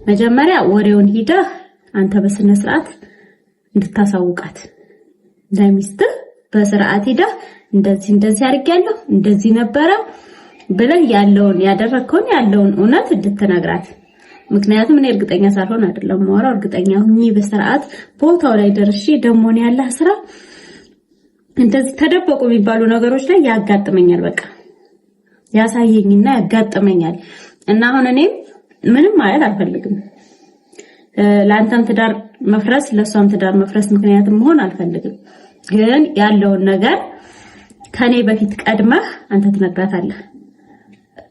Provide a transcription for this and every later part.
መጀመሪያ ወሬውን ሂደህ አንተ በስነ ስርዓት እንድታሳውቃት ለሚስትህ በስርዓት ሂደህ እንደዚህ አድርጌያለሁ እንደዚህ ነበረ ብለህ ያለውን ያደረከውን ያለውን እውነት እንድትነግራት። ምክንያቱም እኔ እርግጠኛ ሳልሆን አይደለም ማወራው፣ እርግጠኛ ሁኚ በስርዓት ቦታው ላይ ደርሼ ደሞን ያለህ ስራ እንደዚህ ተደበቁ የሚባሉ ነገሮች ላይ ያጋጥመኛል። በቃ ያሳየኝና ያጋጥመኛል። እና አሁን እኔ ምንም ማለት አልፈልግም። ለአንተም ትዳር መፍረስ ለሷም ትዳር መፍረስ ምክንያት መሆን አልፈልግም። ግን ያለውን ነገር ከኔ በፊት ቀድመህ አንተ ትነግራታለህ።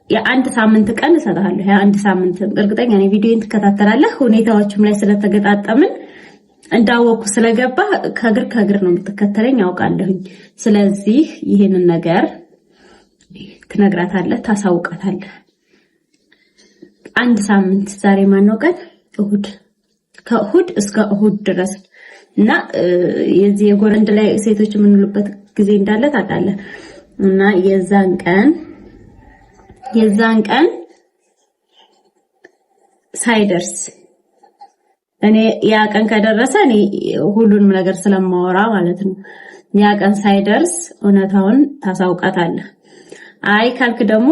የአንድ ሳምንት ቀን እሰጥሃለሁ። የአንድ ሳምንት እርግጠኛ ነኝ ቪዲዮን ትከታተላለህ። ሁኔታዎችም ላይ ስለተገጣጠምን እንዳወኩ ስለገባ ከግር ነው የምትከተለኝ አውቃለሁኝ። ስለዚህ ይሄንን ነገር ትነግራታለህ፣ ታሳውቃታለህ። አንድ ሳምንት ዛሬ ማነው ቀን? እሁድ። ከእሁድ እስከ እሁድ ድረስ እና የዚህ የጎረንድ ላይ ሴቶች የምንሉበት ጊዜ እንዳለ ታውቃለህ። እና የዛን ቀን ሳይደርስ እኔ ያ ቀን ከደረሰ እኔ ሁሉንም ነገር ስለማወራ ማለት ነው። ያ ቀን ሳይደርስ እውነታውን ታሳውቃታለህ። አይ ካልክ ደግሞ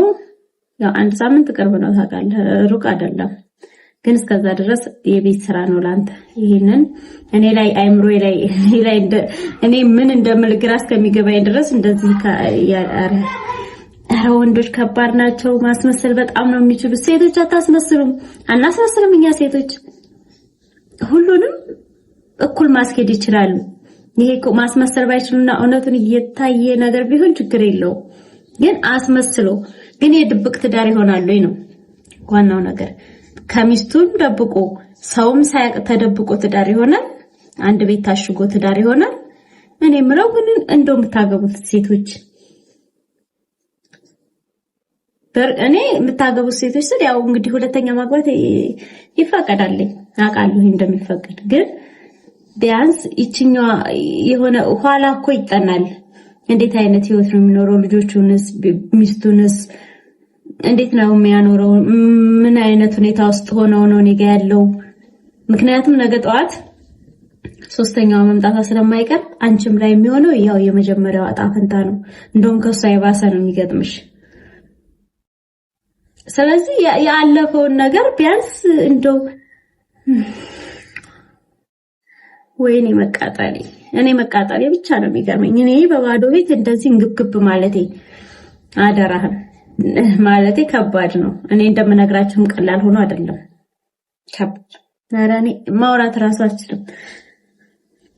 ያው አንድ ሳምንት ቅርብ ነው ታውቃለህ፣ ሩቅ አይደለም። ግን እስከዛ ድረስ የቤት ስራ ነው ላንተ። ይሄንን እኔ ላይ አይምሮዬ ላይ እኔ ምን እንደምል ግራ እስከሚገባኝ ድረስ እንደዚህ ኧረ ወንዶች ከባድ ናቸው። ማስመሰል በጣም ነው የሚችሉት። ሴቶች አታስመስሉም። አናስመስልም እኛ ሴቶች ሁሉንም እኩል ማስኬድ ይችላሉ። ይሄ ማስመሰል ባይችሉና እውነቱን እየታየ ነገር ቢሆን ችግር የለው። ግን አስመስሎ ግን የድብቅ ትዳር ይሆናል ወይ ነው ዋናው ነገር። ከሚስቱን ደብቆ ሰውም ሳያቅ ተደብቆ ትዳር ይሆናል። አንድ ቤት ታሽጎ ትዳር ይሆናል። እኔ ምለው ግን እንደው የምታገቡት ሴቶች እኔ የምታገቡት ሴቶች ስል ያው እንግዲህ ሁለተኛ ማግባት ይፈቀዳል አውቃለሁ እንደሚፈቀድ። ግን ቢያንስ ይችኛዋ የሆነ ኋላ እኮ ይጠናል። እንዴት አይነት ህይወት ነው የሚኖረው? ልጆቹንስ ሚስቱንስ እንዴት ነው የሚያኖረው? ምን አይነት ሁኔታ ውስጥ ሆነው ነው ነገ ያለው? ምክንያቱም ነገ ጠዋት ሶስተኛዋ መምጣቷ ስለማይቀር አንቺም ላይ የሚሆነው ያው የመጀመሪያው ዕጣ ፈንታ ነው። እንደውም ከሷ የባሰ ነው የሚገጥምሽ። ስለዚህ ያለፈውን ነገር ቢያንስ እንደው ወይኔ መቃጠሌ ብቻ ነው የሚገርመኝ። እኔ በባዶ ቤት እንደዚህ እንግብግብ ማለቴ አደራህን ማለቴ ከባድ ነው። እኔ እንደምነግራችሁም ቀላል ሆኖ አይደለም ከባድ። ኧረ እኔ ማውራት ራሱ አልችልም።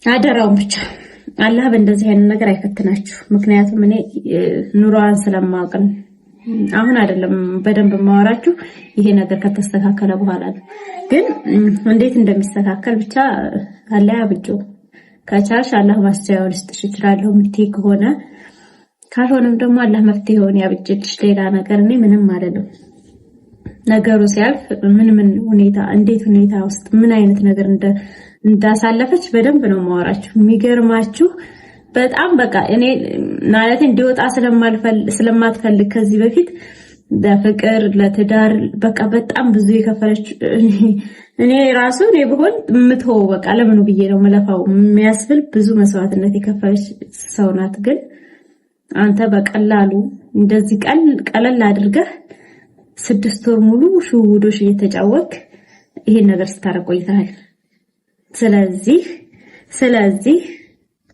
አደራውን ብቻ አላህ በእንደዚህ አይነት ነገር አይፈትናችሁ። ምክንያቱም እኔ ኑሮዋን ስለማውቅ ነው። አሁን አይደለም በደንብ ማወራችሁ፣ ይሄ ነገር ከተስተካከለ በኋላ ነው። ግን እንዴት እንደሚስተካከል ብቻ አላህ ያብጀው። ከቻልሽ አላህ ማስተያየውን ይስጥሽ ይችላል የምትይ ከሆነ፣ ካልሆነም ደግሞ አላህ መፍትሄውን ያብጀልሽ። ሌላ ነገር እኔ ምንም አይደለም። ነገሩ ሲያልፍ ምን ሁኔታ እንዴት ሁኔታ ውስጥ ምን አይነት ነገር እንዳሳለፈች በደንብ ነው ማወራችሁ። የሚገርማችሁ በጣም በቃ እኔ ማለት እንዲወጣ ስለማትፈልግ ከዚህ በፊት ለፍቅር ለትዳር በቃ በጣም ብዙ የከፈለች እኔ ራሱ እኔ ብሆን ምትሆ በቃ ለምኑ ብዬ ነው መለፋው የሚያስብል ብዙ መስዋዕትነት የከፈለች ሰው ናት። ግን አንተ በቀላሉ እንደዚህ ቀለል አድርገህ 6 ወር ሙሉ ሽውዶሽ እየተጫወክ ይሄን ነገር ስታረቅ ቆይተሃል። ስለዚህ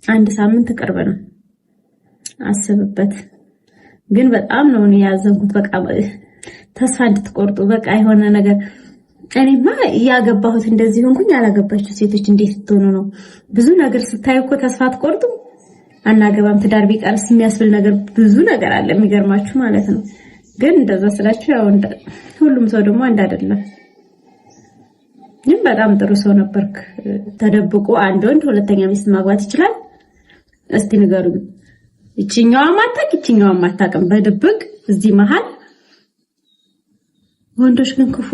አንድ ሳምንት ቅርብ ነው፣ አስብበት። ግን በጣም ነው እኔ ያዘንኩት። በቃ ተስፋ እንድትቆርጡ በቃ የሆነ ነገር እኔማ ያገባሁት እንደዚህ ሆንኩኝ። ያላገባችሁ ሴቶች እንዴት ትሆኑ ነው? ብዙ ነገር ስታዩ እኮ ተስፋ አትቆርጡ። አናገባም ትዳር ቢቀርስ የሚያስብል ነገር ብዙ ነገር አለ የሚገርማችሁ ማለት ነው። ግን እንደዛ ስላችሁ ያው ሁሉም ሰው ደግሞ አንድ አይደለም። ግን በጣም ጥሩ ሰው ነበርክ። ተደብቆ አንድ ወንድ ሁለተኛ ሚስት ማግባት ይችላል? እስቲ ንገሩኝ። እቺኛዋ ማታውቅም በድብቅ እዚህ መሃል። ወንዶች ግን ክፉ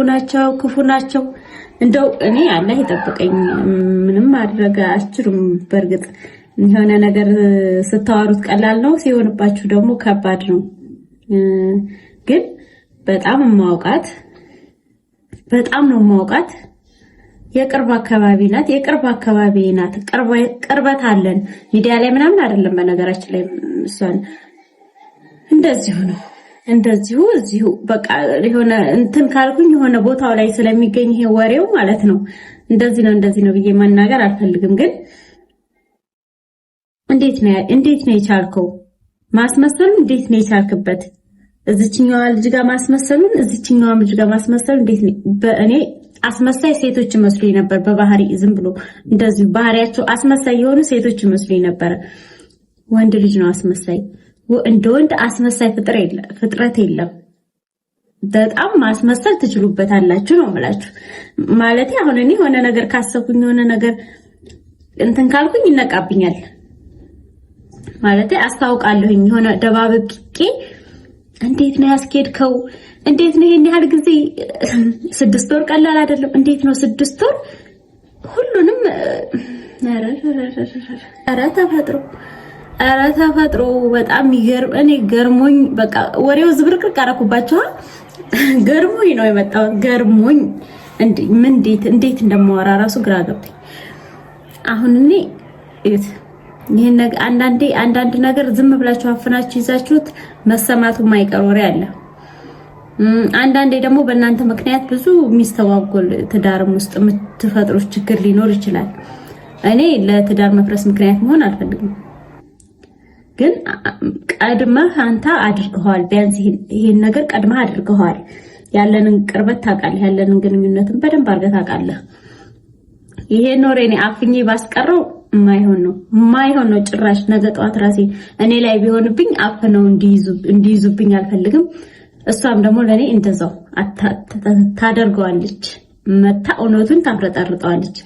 ናቸው። እንደው እኔ አላህ ይጠብቀኝ። ምንም ማድረግ አልችልም። በእርግጥ የሆነ ነገር ስታወሩት ቀላል ነው፣ ሲሆንባችሁ ደግሞ ከባድ ነው። ግን በጣም ማውቃት በጣም ነው የማውቃት። የቅርብ አካባቢ ናት። ቅርበት አለን። ሚዲያ ላይ ምናምን አይደለም። በነገራችን ላይ እሷን እንደዚሁ እዚሁ በቃ የሆነ እንትን ካልኩኝ የሆነ ቦታው ላይ ስለሚገኝ ይሄ ወሬው ማለት ነው እንደዚህ ነው ብዬ መናገር አልፈልግም። ግን እንዴት ነው የቻልከው? ማስመሰሉን እንዴት ነው የቻልክበት? እዚችኛዋ ልጅ ጋር ማስመሰሉን እዚችኛዋም ልጅ ጋር ማስመሰሉን እንዴት ነው? በእኔ አስመሳይ ሴቶች መስሎኝ ነበር። በባህሪ ዝም ብሎ እንደዚሁ ባህሪያቸው አስመሳይ የሆኑ ሴቶች መስሎኝ ነበር። ወንድ ልጅ ነው አስመሳይ። እንደ ወንድ አስመሳይ ፍጥረት የለም። በጣም ማስመሰል ትችሉበታላችሁ ነው የምላችሁ። ማለት አሁን እኔ የሆነ ነገር ካሰብኩኝ የሆነ ነገር እንትን ካልኩኝ ይነቃብኛል። ማለት አስታውቃለሁኝ የሆነ ደባብቄ እንዴት ነው ያስኬድከው? እንዴት ነው ይሄን ያህል ጊዜ 6 ወር ቀላል አይደለም። እንዴት ነው 6 ወር ሁሉንም ኧረ ተፈጥሮ በጣም ይገርም። እኔ ገርሞኝ በቃ ወሬው ዝብርቅርቅ አደረኩባችሁ። ገርሞኝ ነው የመጣው። ገርሞኝ እንዴት እንደማወራ ራሱ ግራ ገብቶኝ አሁን እኔ ይሄን ነገር አንዳንድ ነገር ዝም ብላችሁ አፍናችሁ ይዛችሁት መሰማቱ ማይቀር ወሬ አለ። አንዳንዴ ደግሞ በእናንተ ምክንያት ብዙ የሚስተዋጎል ትዳርም ውስጥ የምትፈጥሩት ችግር ሊኖር ይችላል። እኔ ለትዳር መፍረስ ምክንያት መሆን አልፈልግም። ግን ቀድመህ አንተ አድርገዋል። ቢያንስ ይሄን ነገር ቀድመህ አድርገዋል። ያለንን ቅርበት ታውቃለህ። ያለንን ግንኙነትን በደንብ አድርገህ ታውቃለህ። ይሄ ኖሬ እኔ አፍኜ ባስቀረው ማይሆን ነው ጭራሽ። ነገ ጠዋት ራሴ እኔ ላይ ቢሆንብኝ አፍነው እንዲይዙብኝ አልፈልግም። እሷም ደግሞ ለኔ እንደዛው ታደርገዋለች። መታ እውነቱን ታፍረጠርጠዋለች።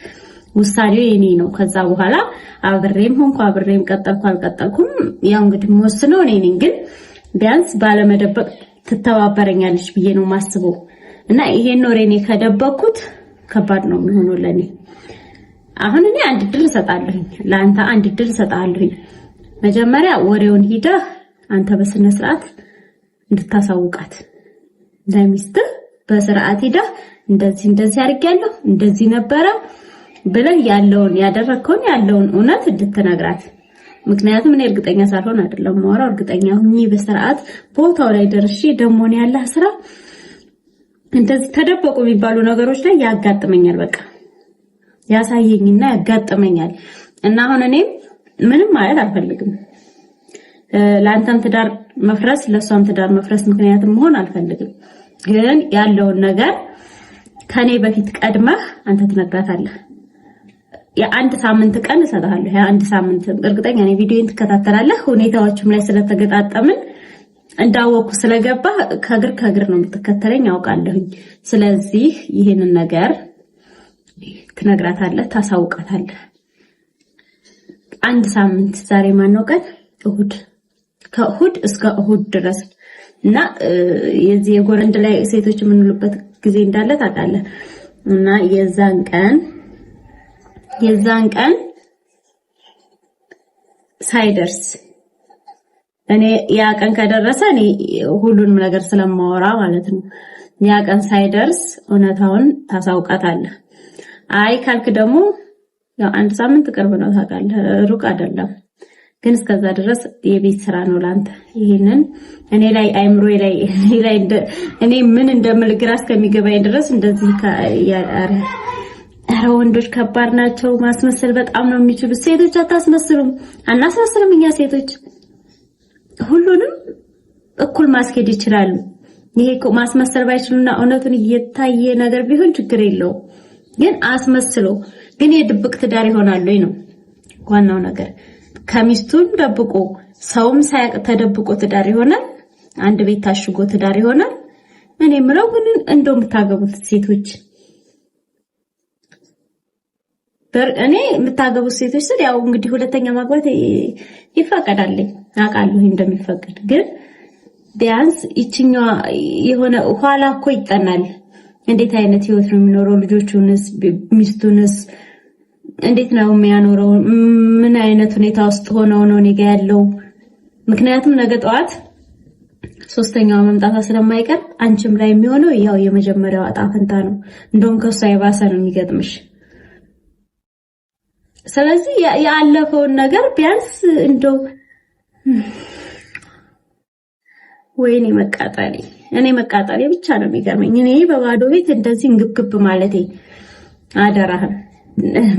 ውሳኔው የኔ ነው። ከዛ በኋላ አብሬም ቀጠልኩ አልቀጠልኩም ያው እንግዲህ ወስነው እኔ ነኝ። ግን ቢያንስ ባለመደበቅ ትተባበረኛለች ብዬ ነው ማስበው። እና ይሄን ኖሬ እኔ ከደበኩት ከባድ ነው የሚሆነው ለኔ። አሁን እኔ አንድ ድል እሰጣለሁኝ፣ ለአንተ አንድ ድል እሰጣለሁኝ። መጀመሪያ ወሬውን ሂደህ አንተ በስነ ስርዓት እንድታሳውቃት ለሚስትህ በስርዓት ሂደህ እንደዚህ አድርጌያለሁ እንደዚህ ነበረ ብለህ ያደረከውን ያለውን እውነት እንድትነግራት። ምክንያቱም እኔ እርግጠኛ ሳልሆን አይደለም ማወራው፣ እርግጠኛ ሁኚ በስርዓት ቦታው ላይ ደርሼ ደሞን ያለህ ስራ እንደዚህ ተደበቁ የሚባሉ ነገሮች ላይ ያጋጥመኛል። በቃ ያሳየኝና ያጋጥመኛል። እና አሁን እኔ ምንም ማለት አልፈልግም። ለአንተም ትዳር መፍረስ ለሷም ትዳር መፍረስ ምክንያት መሆን አልፈልግም። ግን ያለውን ነገር ከኔ በፊት ቀድመህ አንተ ትነግራታለህ። የአንድ ሳምንት ቀን እሰጥሃለሁ። የአንድ ሳምንት እርግጠኛ ነኝ ቪዲዮን ትከታተላለህ። ሁኔታዎችም ላይ ስለተገጣጠምን እንዳወኩ ስለገባ ከግር ነው የምትከተለኝ አውቃለሁኝ። ስለዚህ ይሄንን ነገር ትነግራታለህ፣ ታሳውቃታለህ። አንድ ሳምንት ዛሬ ማነው ቀን? እሁድ። ከእሁድ እስከ እሁድ ድረስ እና የዚህ የጎረንድ ላይ ሴቶች የምንሉበት ጊዜ እንዳለ ታውቃለህ። እና የዛን ቀን ሳይደርስ እኔ ያ ቀን ከደረሰ እኔ ሁሉንም ነገር ስለማወራ ማለት ነው። ያ ቀን ሳይደርስ እውነታውን ታሳውቃታለህ። አይ ካልክ ደግሞ ያው አንድ ሳምንት ቅርብ ነው ታውቃለህ፣ ሩቅ አይደለም። ግን እስከዛ ድረስ የቤት ስራ ነው ላንተ። ይሄንን እኔ ላይ አይምሮዬ ላይ እኔ ምን እንደምል ግራ እስከሚገባኝ ድረስ እንደዚህ ኧረ ወንዶች ከባድ ናቸው። ማስመሰል በጣም ነው የሚችሉት። ሴቶች አታስመስሉም። አናስመስልም እኛ ሴቶች ሁሉንም እኩል ማስኬድ ይችላሉ። ይሄ ማስመሰል ባይችሉና እውነቱን እየታየ ነገር ቢሆን ችግር የለውም። ግን አስመስሎ ግን የድብቅ ትዳር ይሆናል ወይ ነው ዋናው ነገር። ከሚስቱን ደብቆ ሰውም ሳያቅ ተደብቆ ትዳር ይሆናል። አንድ ቤት ታሽጎ ትዳር ይሆናል። እኔ የምለው ግን እንደው የምታገቡት ሴቶች እኔ የምታገቡት ሴቶች ስል ያው እንግዲህ ሁለተኛ ማግባት ይፈቀዳል አውቃለሁ እንደሚፈቀድ። ግን ቢያንስ ይችኛዋ የሆነ ኋላ እኮ ይጠናል። እንዴት አይነት ህይወት ነው የሚኖረው? ልጆቹንስ ሚስቱንስ እንዴት ነው የሚያኖረው? ምን አይነት ሁኔታ ውስጥ ሆነው ነው እኔ ጋር ያለው? ምክንያቱም ነገ ጠዋት ሶስተኛዋ መምጣቷ ስለማይቀር አንቺም ላይ የሚሆነው ያው የመጀመሪያው ዕጣ ፈንታ ነው። እንደውም ከሷ የባሰ ነው የሚገጥምሽ። ስለዚህ ያለፈውን ነገር ቢያንስ እንደው ወይኔ መቃጠሌ እኔ መቃጠሌ ብቻ ነው የሚገርመኝ። እኔ በባዶ ቤት እንደዚህ እንግብግብ ማለቴ አደራህን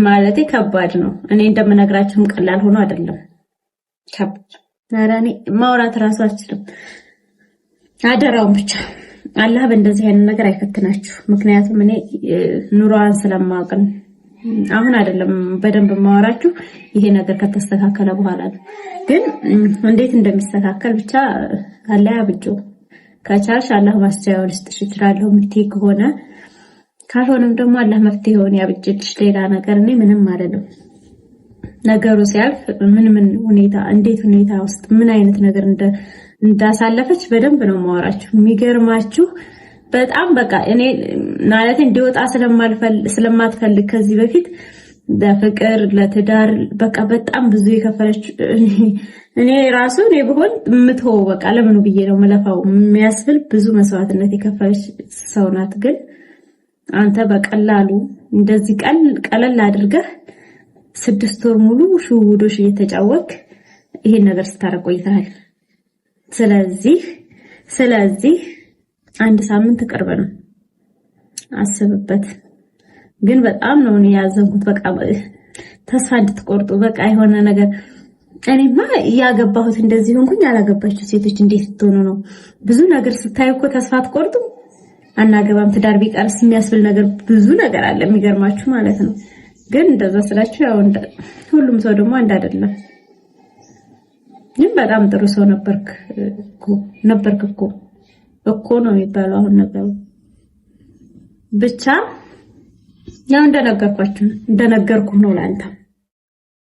ማለቴ ከባድ ነው። እኔ እንደምነግራችሁም ቀላል ሆኖ አይደለም። ከባድ እኔ ማውራት ራሱ አልችልም። አደራውን ብቻ አላህ በእንደዚህ አይነት ነገር አይፈትናችሁ። ምክንያቱም እኔ ኑሮዋን ስለማውቅ አሁን አይደለም በደንብ ማወራችሁ፣ ይሄ ነገር ከተስተካከለ በኋላ ነው። ግን እንዴት እንደሚስተካከል ብቻ አላህ ያብጀው። ከቻልሽ አላህ ማስተያየውን ይስጥሽ ይችላልው ምትይ ከሆነ ካልሆነም ደግሞ አላህ መፍትሄውን ያብጅልሽ። ሌላ ነገር እኔ ምንም አይደለም። ነገሩ ሲያልፍ ምን ሁኔታ እንዴት ሁኔታ ውስጥ ምን አይነት ነገር እንዳሳለፈች በደንብ ነው ማወራችሁ። የሚገርማችሁ በጣም በቃ እኔ ማለት እንዲወጣ ስለማትፈልግ ከዚህ በፊት ለፍቅር ለትዳር በቃ በጣም ብዙ የከፈለች እኔ ራሱ እኔ ብሆን ምትሆ በቃ ለምኑ ብዬ ነው መለፋው የሚያስብል ብዙ መስዋዕትነት የከፈለች ሰው ናት። ግን አንተ በቀላሉ እንደዚህ ቀለል አድርገህ 6 ወር ሙሉ ሹውዶሽ እየተጫወክ ይሄን ነገር ስታረቅ ቆይተሃል። ስለዚህ አንድ ሳምንት ቅርብ ነው፣ አስብበት። ግን በጣም ነው እኔ ያዘንኩት። በቃ ተስፋ እንድትቆርጡ በቃ የሆነ ነገር እኔማ ያገባሁት እንደዚህ ሆንኩኝ ያላገባችሁ ሴቶች እንዴት ትሆኑ ነው? ብዙ ነገር ስታዩ እኮ ተስፋ አትቆርጡ። አናገባም ትዳር ቢቀርስ የሚያስብል ነገር ብዙ ነገር አለ የሚገርማችሁ ማለት ነው። ግን እንደዛ ስላችሁ ያው ሁሉም ሰው ደግሞ አንድ አይደለም። ግን በጣም ጥሩ ሰው ነበርክ እኮ ነው የሚባለው አሁን ነገሩ። ብቻ ያው እንደነገርኩ ነው ላንተ